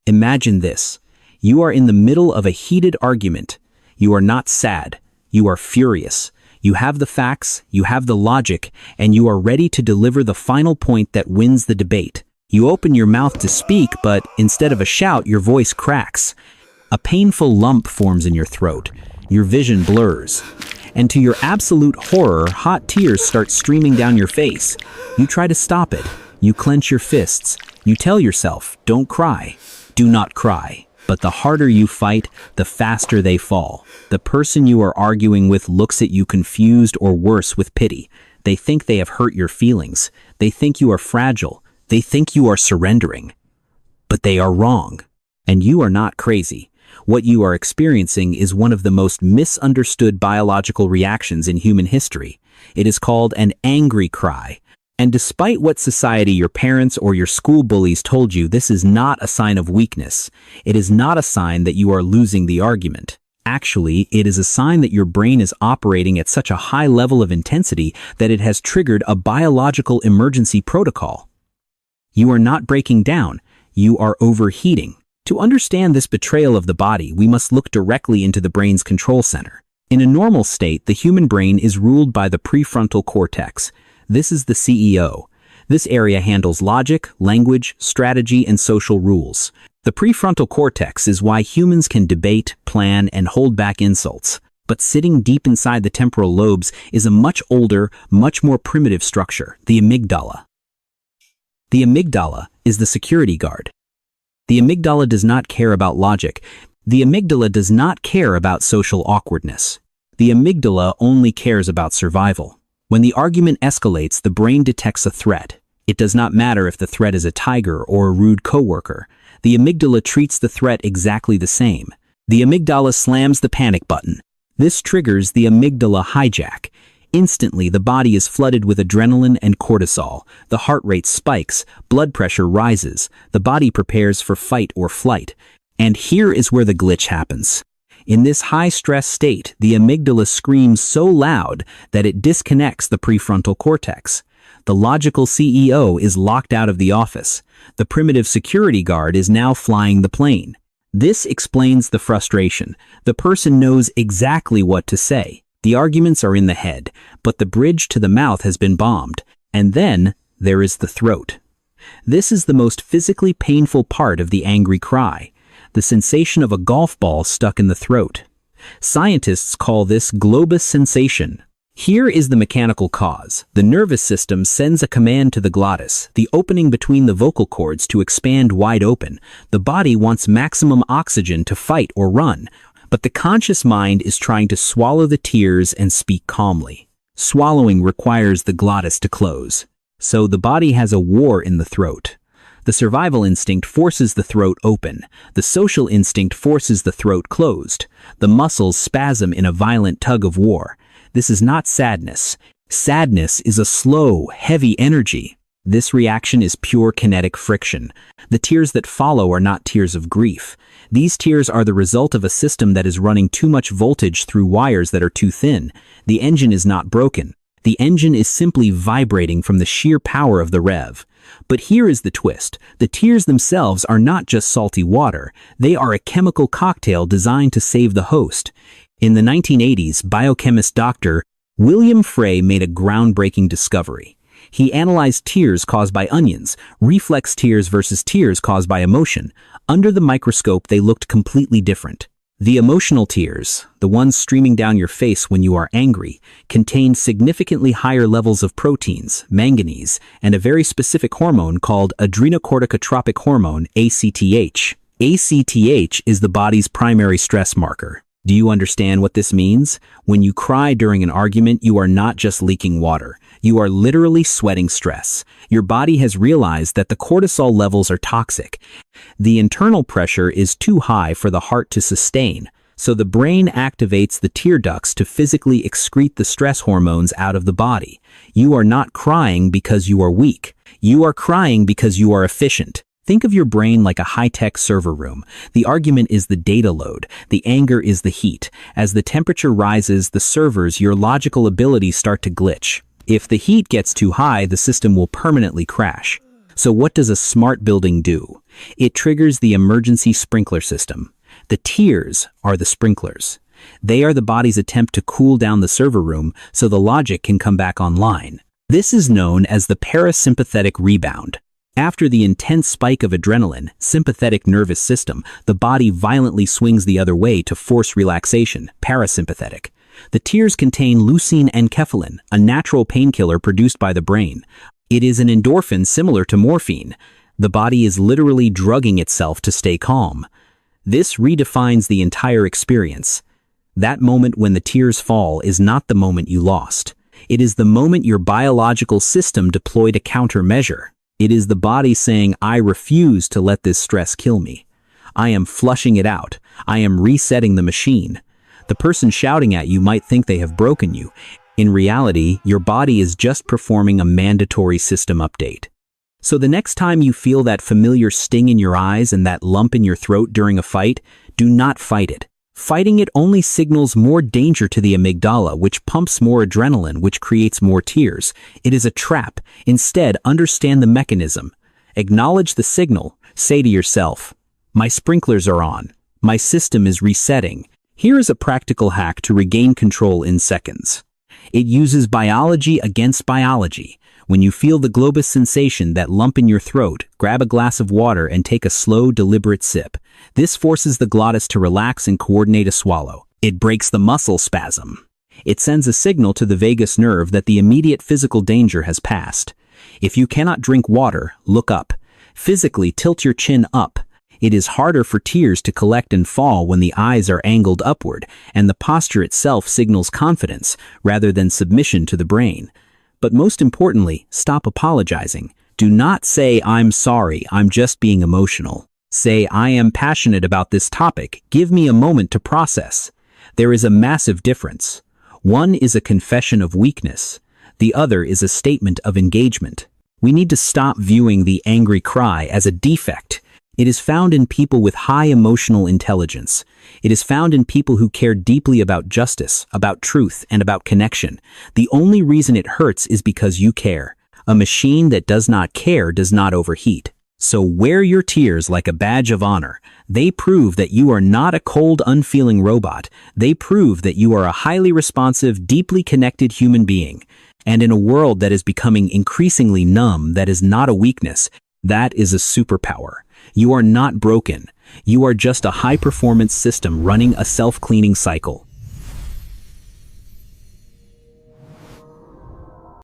Imagine this. You are in the middle of a heated argument. You are not sad. You are furious. You have the facts, you have the logic, and you are ready to deliver the final point that wins the debate. You open your mouth to speak, but instead of a shout, your voice cracks. A painful lump forms in your throat. Your vision blurs. And to your absolute horror, hot tears start streaming down your face. You try to stop it. You clench your fists. You tell yourself, don't cry. Do not cry. But the harder you fight, the faster they fall. The person you are arguing with looks at you confused or worse with pity. They think they have hurt your feelings. They think you are fragile. They think you are surrendering. But they are wrong. And you are not crazy. What you are experiencing is one of the most misunderstood biological reactions in human history. It is called an angry cry. And despite what society, your parents, or your school bullies told you, this is not a sign of weakness. It is not a sign that you are losing the argument. Actually, it is a sign that your brain is operating at such a high level of intensity that it has triggered a biological emergency protocol. You are not breaking down. You are overheating. To understand this betrayal of the body, we must look directly into the brain's control center. In a normal state, the human brain is ruled by the prefrontal cortex. This is the CEO. This area handles logic, language, strategy, and social rules. The prefrontal cortex is why humans can debate, plan, and hold back insults. But sitting deep inside the temporal lobes is a much older, much more primitive structure, the amygdala. The amygdala is the security guard. The amygdala does not care about logic. The amygdala does not care about social awkwardness. The amygdala only cares about survival. When the argument escalates, the brain detects a threat. It does not matter if the threat is a tiger or a rude coworker. The amygdala treats the threat exactly the same. The amygdala slams the panic button. This triggers the amygdala hijack. Instantly, the body is flooded with adrenaline and cortisol. The heart rate spikes, blood pressure rises. The body prepares for fight or flight. And here is where the glitch happens. In this high-stress state, the amygdala screams so loud that it disconnects the prefrontal cortex. The logical CEO is locked out of the office. The primitive security guard is now flying the plane. This explains the frustration. The person knows exactly what to say. The arguments are in the head, but the bridge to the mouth has been bombed. And then there is the throat. This is the most physically painful part of the angry cry. The sensation of a golf ball stuck in the throat. Scientists call this globus sensation. Here is the mechanical cause. The nervous system sends a command to the glottis, the opening between the vocal cords, to expand wide open. The body wants maximum oxygen to fight or run, but the conscious mind is trying to swallow the tears and speak calmly. Swallowing requires the glottis to close. So the body has a war in the throat. The survival instinct forces the throat open. The social instinct forces the throat closed. The muscles spasm in a violent tug of war. This is not sadness. Sadness is a slow, heavy energy. This reaction is pure kinetic friction. The tears that follow are not tears of grief. These tears are the result of a system that is running too much voltage through wires that are too thin. The engine is not broken. The engine is simply vibrating from the sheer power of the rev. But here is the twist. The tears themselves are not just salty water. They are a chemical cocktail designed to save the host. In the 1980s, biochemist Dr. William Frey made a groundbreaking discovery. He analyzed tears caused by onions, reflex tears versus tears caused by emotion. Under the microscope, they looked completely different. The emotional tears, the ones streaming down your face when you are angry, contain significantly higher levels of proteins, manganese, and a very specific hormone called adrenocorticotropic hormone, ACTH. ACTH is the body's primary stress marker. Do you understand what this means? When you cry during an argument, you are not just leaking water. You are literally sweating stress. Your body has realized that the cortisol levels are toxic. The internal pressure is too high for the heart to sustain, so the brain activates the tear ducts to physically excrete the stress hormones out of the body. You are not crying because you are weak. You are crying because you are efficient. Think of your brain like a high-tech server room. The argument is the data load. The anger is the heat. As the temperature rises, the servers, your logical abilities start to glitch. If the heat gets too high, the system will permanently crash. So what does a smart building do? It triggers the emergency sprinkler system. The tears are the sprinklers. They are the body's attempt to cool down the server room so the logic can come back online. This is known as the parasympathetic rebound. After the intense spike of adrenaline, sympathetic nervous system, the body violently swings the other way to force relaxation, parasympathetic. The tears contain leucine and enkephalin, a natural painkiller produced by the brain. It is an endorphin similar to morphine. The body is literally drugging itself to stay calm. This redefines the entire experience. That moment when the tears fall is not the moment you lost. It is the moment your biological system deployed a countermeasure. It is the body saying, I refuse to let this stress kill me. I am flushing it out. I am resetting the machine. The person shouting at you might think they have broken you. In reality, your body is just performing a mandatory system update. So the next time you feel that familiar sting in your eyes and that lump in your throat during a fight, do not fight it. Fighting it only signals more danger to the amygdala, which pumps more adrenaline, which creates more tears. It is a trap. Instead, understand the mechanism. Acknowledge the signal. Say to yourself, my sprinklers are on. My system is resetting. Here is a practical hack to regain control in seconds. It uses biology against biology. When you feel the globus sensation, that lump in your throat, grab a glass of water and take a slow, deliberate sip. This forces the glottis to relax and coordinate a swallow. It breaks the muscle spasm. It sends a signal to the vagus nerve that the immediate physical danger has passed. If you cannot drink water, look up. Physically tilt your chin up. It is harder for tears to collect and fall when the eyes are angled upward, and the posture itself signals confidence rather than submission to the brain. But most importantly, stop apologizing. Do not say, I'm sorry, I'm just being emotional. Say, I am passionate about this topic. Give me a moment to process. There is a massive difference. One is a confession of weakness. The other is a statement of engagement. We need to stop viewing the angry cry as a defect. It is found in people with high emotional intelligence. It is found in people who care deeply about justice, about truth, and about connection. The only reason it hurts is because you care. A machine that does not care does not overheat. So wear your tears like a badge of honor. They prove that you are not a cold, unfeeling robot. They prove that you are a highly responsive, deeply connected human being. And in a world that is becoming increasingly numb, that is not a weakness. That is a superpower. You are not broken. You are just a high-performance system running a self-cleaning cycle.